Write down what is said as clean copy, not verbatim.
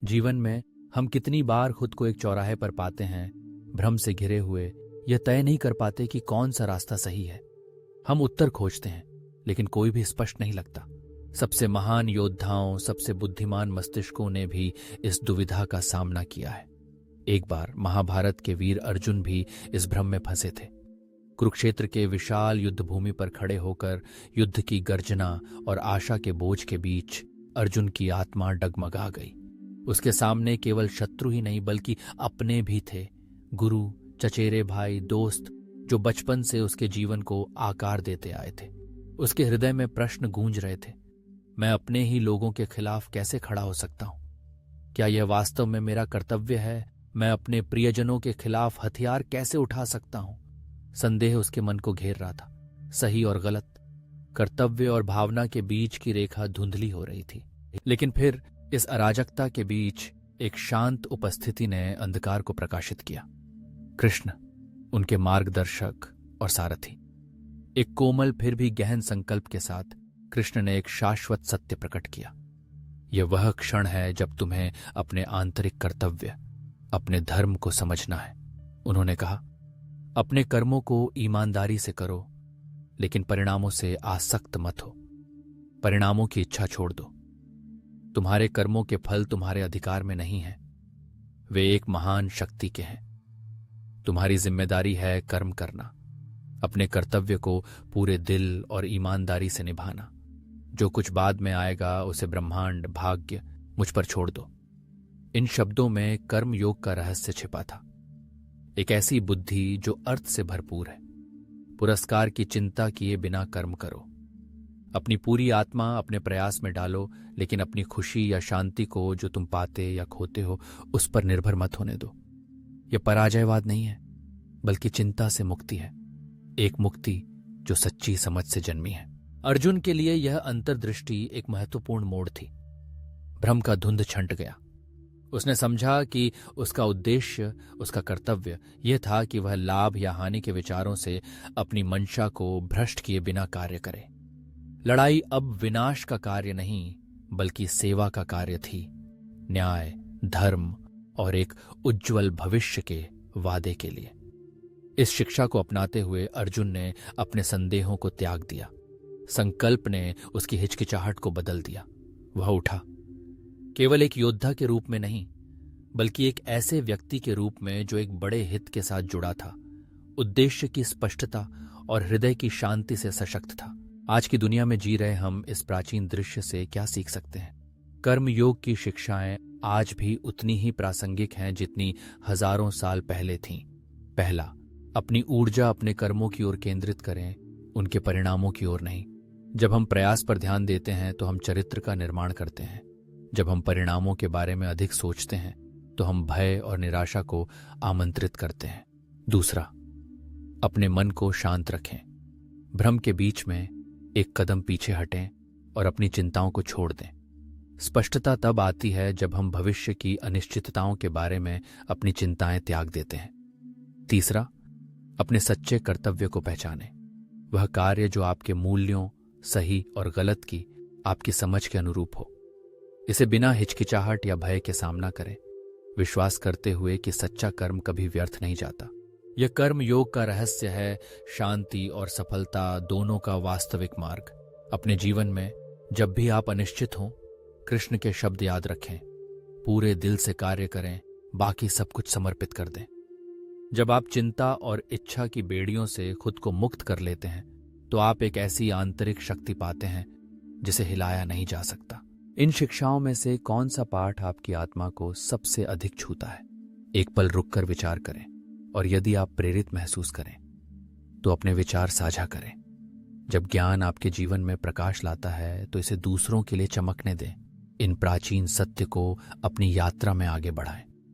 जीवन में हम कितनी बार खुद को एक चौराहे पर पाते हैं, भ्रम से घिरे हुए, यह तय नहीं कर पाते कि कौन सा रास्ता सही है। हम उत्तर खोजते हैं, लेकिन कोई भी स्पष्ट नहीं लगता। सबसे महान योद्धाओं, सबसे बुद्धिमान मस्तिष्कों ने भी इस दुविधा का सामना किया है। एक बार महाभारत के वीर अर्जुन भी इस भ्रम में फंसे थे। कुरुक्षेत्र के विशाल युद्ध भूमि पर खड़े होकर युद्ध की गर्जना और आशा के बोझ के बीच अर्जुन की आत्मा डगमगा गई। उसके सामने केवल शत्रु ही नहीं बल्कि अपने भी थे, गुरु, चचेरे भाई, दोस्त, जो बचपन से उसके जीवन को आकार देते आए थे। उसके हृदय में प्रश्न गूंज रहे थे, मैं अपने ही लोगों के खिलाफ कैसे खड़ा हो सकता हूं? क्या यह वास्तव में मेरा कर्तव्य है? मैं अपने प्रियजनों के खिलाफ हथियार कैसे उठा सकता हूं? संदेह उसके मन को घेर रहा था। सही और गलत, कर्तव्य और भावना के बीच की रेखा धुंधली हो रही थी। लेकिन फिर इस अराजकता के बीच एक शांत उपस्थिति ने अंधकार को प्रकाशित किया। कृष्ण, उनके मार्गदर्शक और सारथी। एक कोमल फिर भी गहन संकल्प के साथ कृष्ण ने एक शाश्वत सत्य प्रकट किया। यह वह क्षण है जब तुम्हें अपने आंतरिक कर्तव्य, अपने धर्म को समझना है। उन्होंने कहा, अपने कर्मों को ईमानदारी से करो, लेकिन परिणामों से आसक्त मत हो। परिणामों की इच्छा छोड़ दो। तुम्हारे कर्मों के फल तुम्हारे अधिकार में नहीं हैं, वे एक महान शक्ति के हैं। तुम्हारी जिम्मेदारी है कर्म करना, अपने कर्तव्य को पूरे दिल और ईमानदारी से निभाना। जो कुछ बाद में आएगा उसे ब्रह्मांड, भाग्य, मुझ पर छोड़ दो। इन शब्दों में कर्म योग का रहस्य छिपा था। एक ऐसी बुद्धि जो अर्थ से भरपूर है। पुरस्कार की चिंता किए बिना कर्म करो। अपनी पूरी आत्मा अपने प्रयास में डालो, लेकिन अपनी खुशी या शांति को जो तुम पाते या खोते हो उस पर निर्भर मत होने दो। यह पराजयवाद नहीं है, बल्कि चिंता से मुक्ति है। एक मुक्ति जो सच्ची समझ से जन्मी है। अर्जुन के लिए यह अंतर्दृष्टि एक महत्वपूर्ण मोड़ थी। भ्रम का धुंध छंट गया। उसने समझा कि उसका उद्देश्य, उसका कर्तव्य यह था कि वह लाभ या हानि के विचारों से अपनी मंशा को भ्रष्ट किए बिना कार्य करे। लड़ाई अब विनाश का कार्य नहीं, बल्कि सेवा का कार्य थी। न्याय, धर्म और एक उज्जवल भविष्य के वादे के लिए। इस शिक्षा को अपनाते हुए अर्जुन ने अपने संदेहों को त्याग दिया। संकल्प ने उसकी हिचकिचाहट को बदल दिया। वह उठा, केवल एक योद्धा के रूप में नहीं, बल्कि एक ऐसे व्यक्ति के रूप में जो एक बड़े हित के साथ जुड़ा था, उद्देश्य की स्पष्टता और हृदय की शांति से सशक्त था। आज की दुनिया में जी रहे हम इस प्राचीन दृश्य से क्या सीख सकते हैं? कर्म योग की शिक्षाएं आज भी उतनी ही प्रासंगिक हैं जितनी हजारों साल पहले थीं। पहला, अपनी ऊर्जा अपने कर्मों की ओर केंद्रित करें, उनके परिणामों की ओर नहीं। जब हम प्रयास पर ध्यान देते हैं तो हम चरित्र का निर्माण करते हैं। जब हम परिणामों के बारे में अधिक सोचते हैं तो हम भय और निराशा को आमंत्रित करते हैं। दूसरा, अपने मन को शांत रखें। भ्रम के बीच में एक कदम पीछे हटें और अपनी चिंताओं को छोड़ दें। स्पष्टता तब आती है जब हम भविष्य की अनिश्चितताओं के बारे में अपनी चिंताएं त्याग देते हैं। तीसरा, अपने सच्चे कर्तव्य को पहचानें। वह कार्य जो आपके मूल्यों, सही और गलत की आपकी समझ के अनुरूप हो। इसे बिना हिचकिचाहट या भय के सामना करें, विश्वास करते हुए कि सच्चा कर्म कभी व्यर्थ नहीं जाता। यह कर्म योग का रहस्य है, शांति और सफलता दोनों का वास्तविक मार्ग। अपने जीवन में जब भी आप अनिश्चित हों, कृष्ण के शब्द याद रखें, पूरे दिल से कार्य करें, बाकी सब कुछ समर्पित कर दें। जब आप चिंता और इच्छा की बेड़ियों से खुद को मुक्त कर लेते हैं तो आप एक ऐसी आंतरिक शक्ति पाते हैं जिसे हिलाया नहीं जा सकता। इन शिक्षाओं में से कौन सा पाठ आपकी आत्मा को सबसे अधिक छूता है? एक पल रुककर विचार करें, और यदि आप प्रेरित महसूस करें तो अपने विचार साझा करें। जब ज्ञान आपके जीवन में प्रकाश लाता है तो इसे दूसरों के लिए चमकने दें। इन प्राचीन सत्य को अपनी यात्रा में आगे बढ़ाएं।